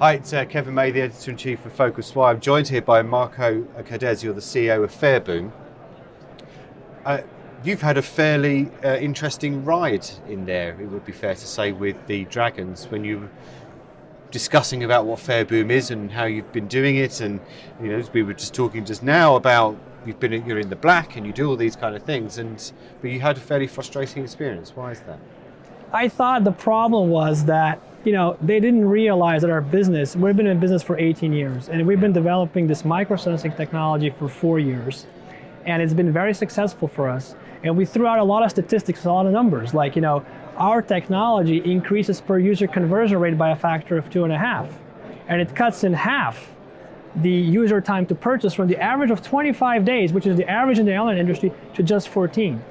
Hi, it's Kevin May, the Editor-in-Chief of PhocusWire. I'm joined here by Marko Cadez, you're the CEO of Fareboom. You've had a fairly interesting ride in there, it would be fair to say, with the Dragons when you were discussing about what Fareboom is and how you've been doing it. And you know, as we were just talking just now about you're in the black and you do all these kind of things, but you had a fairly frustrating experience. Why is that? I thought the problem was that they didn't realize that our business, we've been in business for 18 years, and we've been developing this microsensing technology for 4 years. And it's been very successful for us. And we threw out a lot of statistics, a lot of numbers, like, our technology increases per user conversion rate by a factor of 2.5. And it cuts in half the user time to purchase from the average of 25 days, which is the average in the airline industry, to just 14.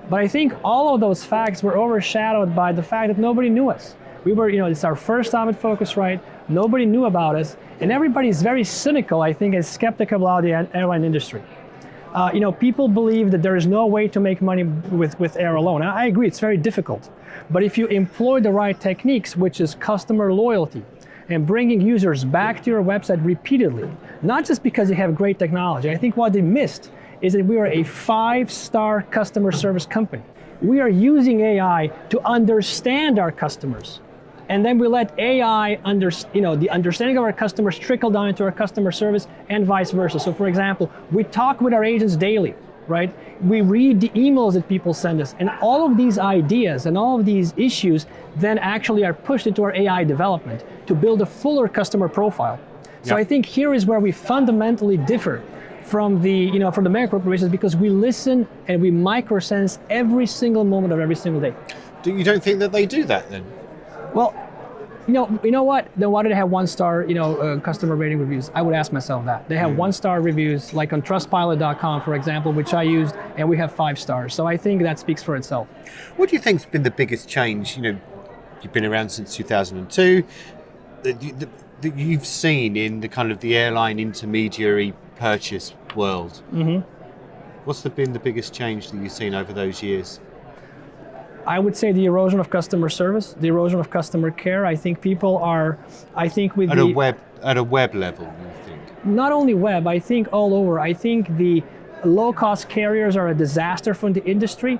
But I think all of those facts were overshadowed by the fact that nobody knew us. We were, it's our first time at Phocuswright, nobody knew about us, and everybody's very cynical, I think, and skeptical about the airline industry. People believe that there is no way to make money with air alone. And I agree, it's very difficult. But if you employ the right techniques, which is customer loyalty, and bringing users back to your website repeatedly, not just because you have great technology. I think what they missed is that we are a 5-star customer service company. We are using AI to understand our customers. And then we let AI, the understanding of our customers trickle down into our customer service and vice versa. So for example, we talk with our agents daily, right? We read the emails that people send us, and all of these ideas and all of these issues then actually are pushed into our AI development to build a fuller customer profile. So I think here is where we fundamentally differ from the mega corporations, because we listen and we microsense every single moment of every single day. You don't think that they do that then? Well, you know what? Then why do they have 1-star, customer rating reviews? I would ask myself that. They have 1-star reviews, like on Trustpilot.com, for example, which I used, and we have 5 stars. So I think that speaks for itself. What do you think's been the biggest change? You've been around since 2002. That you've seen in the kind of the airline intermediary purchase world. Mm-hmm. What's been the biggest change that you've seen over those years? I would say the erosion of customer service, the erosion of customer care. I think people are, at a web level, you think? Not only web, I think all over. I think the low-cost carriers are a disaster for the industry.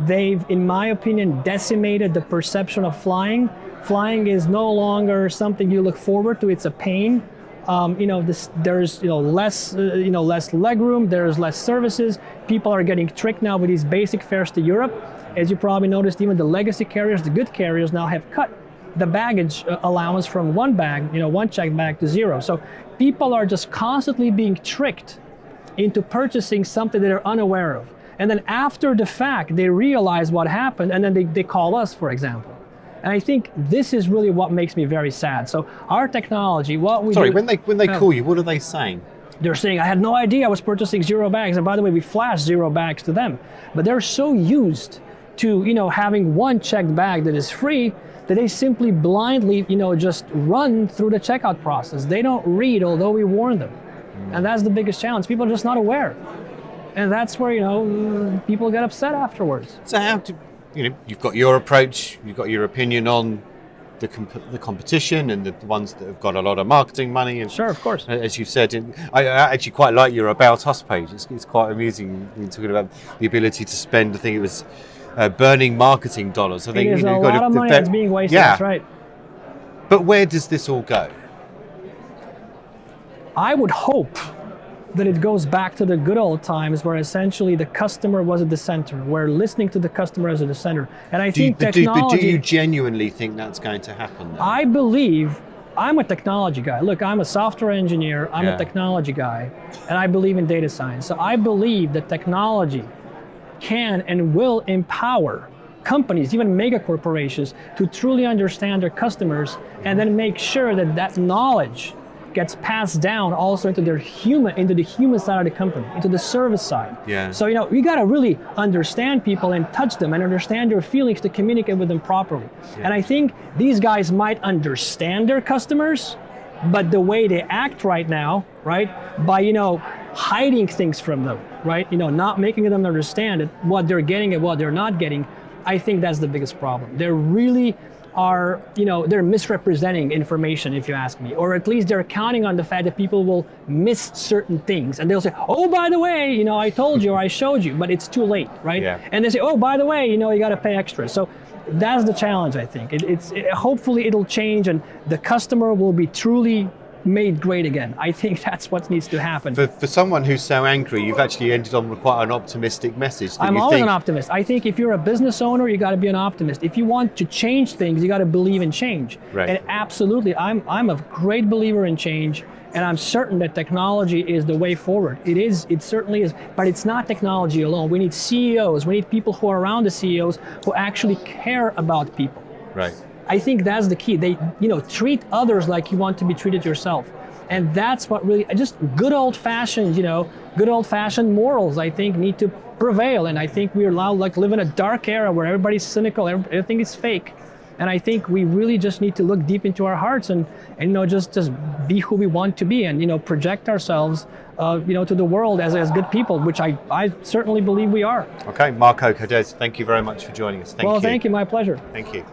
They've, in my opinion, decimated the perception of flying. Flying is no longer something you look forward to, it's a pain. There's less legroom, there's less services. People are getting tricked now with these basic fares to Europe. As you probably noticed, even the legacy carriers, the good carriers, now have cut the baggage allowance from one checked bag to 0. So people are just constantly being tricked into purchasing something that they're unaware of. And then after the fact, they realize what happened, and then they call us, for example. And I think this is really what makes me very sad. So our technology, when they call you, what are they saying? They're saying, I had no idea I was purchasing 0 bags. And by the way, we flashed 0 bags to them. But they're so used to having one checked bag that is free that they simply blindly just run through the checkout process. They don't read, although we warn them. And that's the biggest challenge. People are just not aware. And that's where people get upset afterwards. So how do you've got your approach, you've got your opinion on the competition and the ones that have got a lot of marketing money. And sure, of course. As you said, I actually quite like your About Us page. It's quite amusing. You're talking about the ability to spend, I think it was burning marketing dollars. I think a lot of money that's being wasted, that's right. But where does this all go? I would hope that it goes back to the good old times where essentially the customer was at the center, where listening to the customer is at the center. And I think technology... Do you genuinely think that's going to happen then? I believe, I'm a technology guy. Look, I'm a software engineer, I'm a technology guy, and I believe in data science. So I believe that technology can and will empower companies, even mega corporations, to truly understand their customers and then make sure that that knowledge gets passed down also into the human side of the company, into the service side. Yeah. So we got to really understand people and touch them and understand their feelings to communicate with them properly. Yeah. And I think these guys might understand their customers, but the way they act right now, right, by hiding things from them, right, not making them understand what they're getting and what they're not getting, I think that's the biggest problem. They're really are, they're misrepresenting information, if you ask me, or at least they're counting on the fact that people will miss certain things, and they'll say, oh, by the way, I told you or I showed you, but it's too late, right? Yeah. And they say, oh, by the way, you got to pay extra. So that's the challenge, I think. Hopefully it'll change, and the customer will be truly made great again. I think that's what needs to happen. For someone who's so angry, you've actually ended on quite an optimistic message. I'm always an optimist. I think if you're a business owner, you got to be an optimist. If you want to change things, you got to believe in change. Right. And absolutely, I'm a great believer in change, and I'm certain that technology is the way forward. It certainly is, but it's not technology alone. We need CEOs, we need people who are around the CEOs who actually care about people. Right. I think that's the key. They, treat others like you want to be treated yourself. And that's what really, just good old-fashioned morals, I think, need to prevail. And I think we're allowed live in a dark era where everybody's cynical, everything is fake. And I think we really just need to look deep into our hearts and just be who we want to be, and project ourselves to the world as good people, which I certainly believe we are. Okay, Marko Cadez, thank you very much for joining us. Thank you. Well, thank you, my pleasure. Thank you.